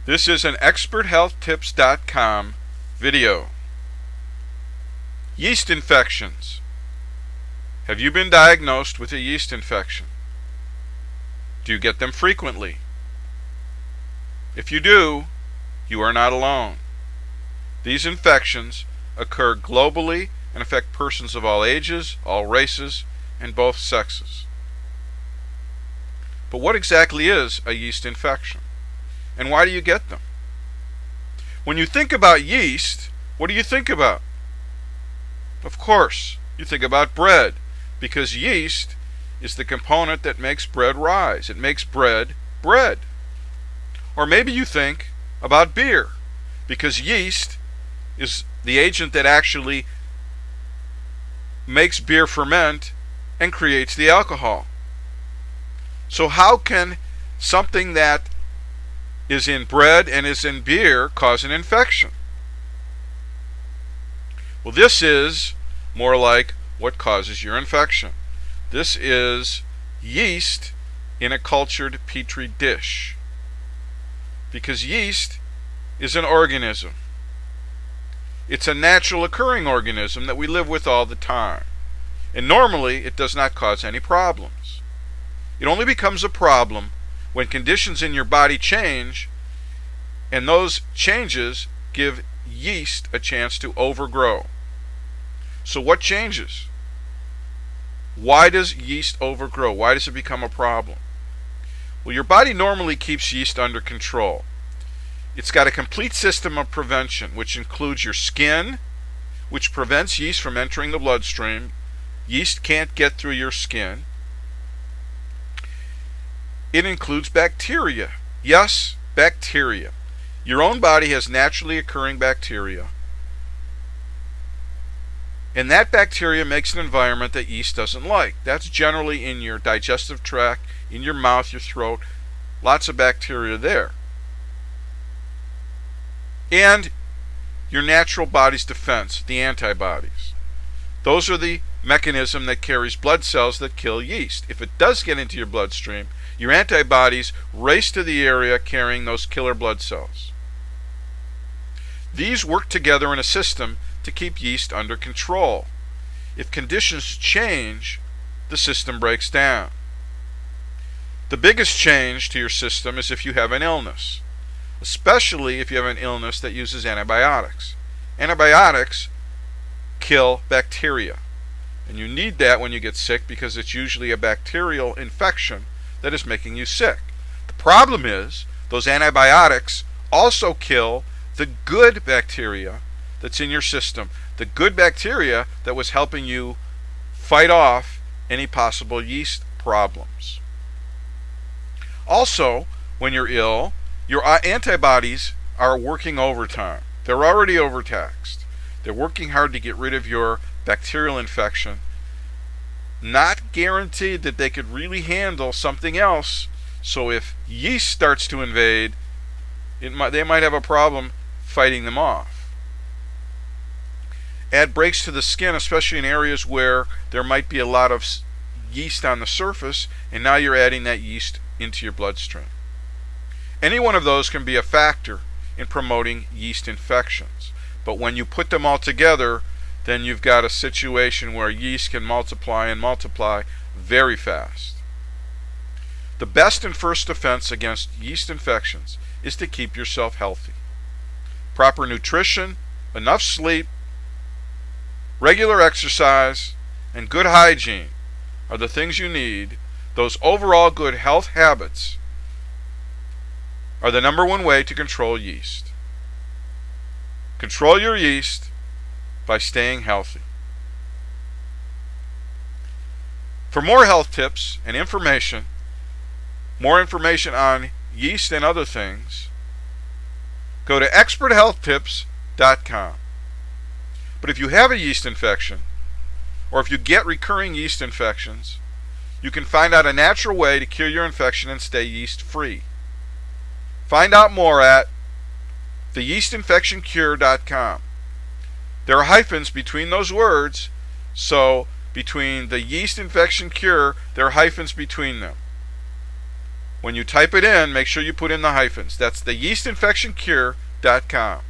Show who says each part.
Speaker 1: This is an experthealthtips.com video. Yeast infections. Have you been diagnosed with a yeast infection? Do you get them frequently? If you do, you are not alone. These infections occur globally and affect persons of all ages, all races, and both sexes. But what exactly is a yeast infection? And why do you get them? When you think about yeast, what do you think about? Of course, you think about bread, because yeast is the component that makes bread rise. It makes bread bread. Or maybe you think about beer, because yeast is the agent that actually makes beer ferment and creates the alcohol. So how can something that is in bread and is in beer cause an infection? Well, this is more like what causes your infection. This is yeast in a cultured petri dish, because yeast is an organism. It's a natural occurring organism that we live with all the time, and normally it does not cause any problems. It only becomes a problem when conditions in your body change, and those changes give yeast a chance to overgrow. So what changes? Why does yeast overgrow? Why does it become a problem? Well, your body normally keeps yeast under control. It's got a complete system of prevention, which includes your skin, which prevents yeast from entering the bloodstream. Yeast can't get through your skin. It includes bacteria. Yes, bacteria. Your own body has naturally occurring bacteria, and that bacteria makes an environment that yeast doesn't like. That's generally in your digestive tract, in your mouth, your throat. Lots of bacteria there. And your natural body's defense, the antibodies. Those are the mechanism that carries blood cells that kill yeast. If it does get into your bloodstream, your antibodies race to the area carrying those killer blood cells. These work together in a system to keep yeast under control. If conditions change, the system breaks down. The biggest change to your system is if you have an illness, especially if you have an illness that uses antibiotics. Antibiotics kill bacteria, and you need that when you get sick, because it's usually a bacterial infection that is making you sick. The problem is those antibiotics also kill the good bacteria that's in your system, the good bacteria that was helping you fight off any possible yeast problems. Also, when you're ill, your antibodies are working overtime. They're already overtaxed. They're working hard to get rid of your bacterial infection. Not guaranteed that they could really handle something else. So if yeast starts to invade, they might have a problem fighting them off. Add breaks to the skin, especially in areas where there might be a lot of yeast on the surface, and now you're adding that yeast into your bloodstream. Any one of those can be a factor in promoting yeast infections. But when you put them all together, then you've got a situation where yeast can multiply and multiply very fast. The best and first defense against yeast infections is to keep yourself healthy. Proper nutrition, enough sleep, regular exercise, and good hygiene are the things you need. Those overall good health habits are the number one way to control yeast. Control your yeast by staying healthy. For more health tips and information, more information on yeast and other things, go to experthealthtips.com. But if you have a yeast infection, or if you get recurring yeast infections, you can find out a natural way to cure your infection and stay yeast free. Find out more at theyeastinfectioncure.com. There are hyphens between those words, so between the yeast infection cure, there are hyphens between them. When you type it in, make sure you put in the hyphens. That's the yeastinfectioncure.com.